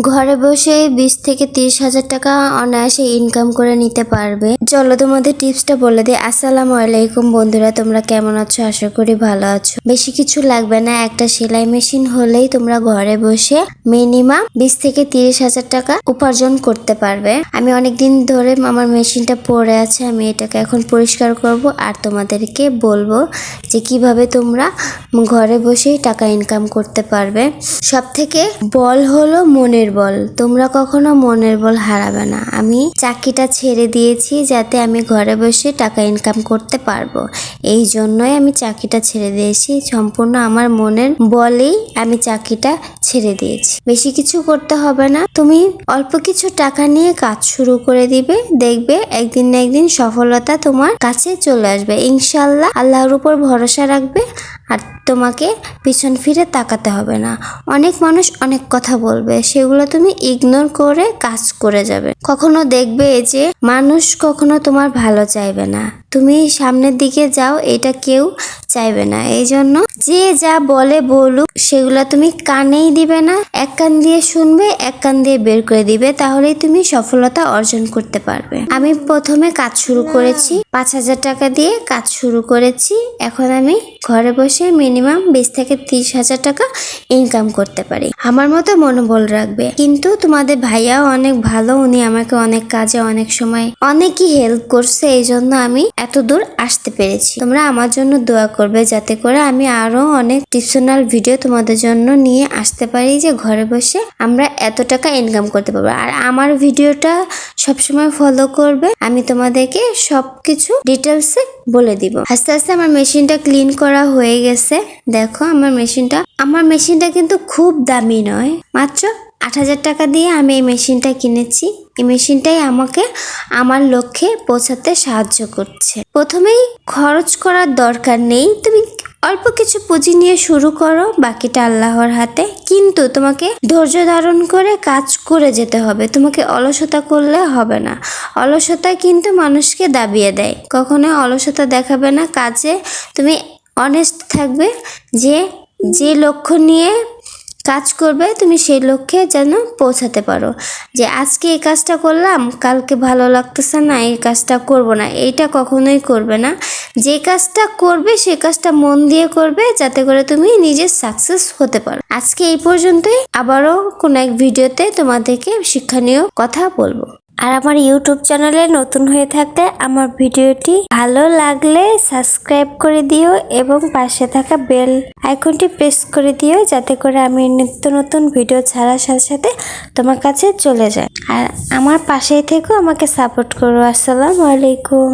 ঘরে বসে 20 থেকে 30,000 টাকা অনায়াসে ইনকাম করে নিতে পারবে। চলো তোমাদের টিপসটা বলে দিই। আসসালামু আলাইকুম বন্ধুরা, তোমরা কেমন আছো? আশা করি ভালো আছো। বেশি কিছু লাগবে না, একটা সেলাই মেশিন হলেই তোমরা ঘরে বসে মিনিমাম 20 থেকে 30,000 টাকা উপার্জন করতে পারবে। আমি অনেকদিন ধরে আমার মেশিনটা পড়ে আছে, আমি এটাকে এখন পরিষ্কার করব আর তোমাদেরকে বলবো যে কিভাবে তোমরা ঘরে বসেই টাকা ইনকাম করতে পারবে। সব থেকে বল হলো মনের বল। তোমরা কখনো মনের বল হারাবে না। আমি চাকরিটা ছেড়ে দিয়েছি যাতে আমি ঘরে বসে টাকা ইনকাম করতে পারবো, এই জন্যই আমি চাকরিটা ছেড়ে দিয়েছি। সম্পূর্ণ আমার মনের বলেই আমি চাকরিটা ছেড়ে দিয়েছি। বেশি কিছু করতে হবে না, তুমি অল্প কিছু টাকা নিয়ে কাজ শুরু করে দিবে, দেখবে একদিন না একদিন সফলতা তোমার কাছে চলে আসবে ইনশাল্লাহ। আল্লাহর উপর ভরসা রাখবে আর তোমাকে পিছন ফিরে তাকাতে হবে না। অনেক মানুষ অনেক কথা বলবে, সেগুলো তুমি ইগনোর করে কাজ করে যাবে। কখনো দেখবে যে মানুষ কখনো তোমার ভালো চাইবে না, তুমি সামনের দিকে যাও এটা কেউ চাইবে না। এই জন্য যে যা বলে বলুক সেগুলো তুমি কানেই দিবে না, এক কান দিয়ে শুনবে এক কান দিয়ে বের করে দিবে, তাহলেই তুমি সফলতা অর্জন করতে পারবে। আমি প্রথমে কাজ শুরু করেছি 5,000 টাকা দিয়ে কাজ শুরু করেছি। এখন আমি ঘরে বসে মিনিমাম 20 থেকে 30,000 টাকা ইনকাম করতে পারি। আমার মতো মনোবল রাখবে। কিন্তু তোমাদের ভাইয়াও অনেক ভালো, উনি আমাকে অনেক কাজে অনেক সময় অনেকই হেল্প করছে, এই জন্য আমি এত দূর আসতে পেরেছি। তোমরা আমার জন্য দোয়া করবে যাতে করে আমি আরো অনেক টিপসনাল ভিডিও তোমাদের জন্য নিয়ে আসতে পারি, যে ঘরে বসে আমরা এত টাকা ইনকাম করতে পারবো। আর আমার ভিডিওটা সবসময় ফলো করবে, আমি তোমাদেরকে সবকিছু ডিটেলসে বলে দিব। আস্তে আস্তে আমার মেশিনটা ক্লিন করা হয়ে গেছে। দেখো আমার মেশিনটা কিন্তু খুব দামি নয়, মাত্র 8,000 টাকা দিয়ে আমি এই মেশিনটা কিনেছি। এই মেশিনটাই আমাকে আমার লক্ষ্যে পৌঁছাতে সাহায্য করছে। প্রথমেই খরচ করার দরকার নেই, তুমি অল্প কিছু পুঁজি নিয়ে শুরু করো, বাকিটা আল্লাহর হাতে। কিন্তু তোমাকে ধৈর্য ধারণ করে কাজ করে যেতে হবে, তোমাকে অলসতা করলে হবে না। অলসতা কিন্তু মানুষকে দাবিয়ে দেয়, কখনো অলসতা দেখাবে না। কাজে তুমি অনেস্ট থাকবে, যে লক্ষ্য নিয়ে কাজ করবে তুমি সেই লক্ষ্যে যেন পৌঁছাতে পারো। যে আজকে এই কাজটা করলাম, কালকে ভালো লাগতেছে না, এই কাজটা করব না, এইটা কখনোই করবে না। যে কাজটা করবে সে কাজটা মন দিয়ে করবে, যাতে করে তুমি নিজে সাকসেস হতে পারো। আজকে এই পর্যন্তই, আবারও কোনো এক ভিডিওতে তোমাদেরকে শিক্ষণীয় কথা বলবো। আর আমার ইউটিউব চ্যানেলে নতুন হয়ে থাকলে আমার ভিডিওটি ভালো লাগলে সাবস্ক্রাইব করে দিও এবং পাশে থাকা বেল আইকনটি প্রেস করে দিও, যাতে করে আমি নিত্য নতুন ভিডিও ছাড়ার সাথে সাথে তোমার কাছে চলে যায়। আর আমার পাশেই থেকেও আমাকে সাপোর্ট করো। আসসালামু আলাইকুম।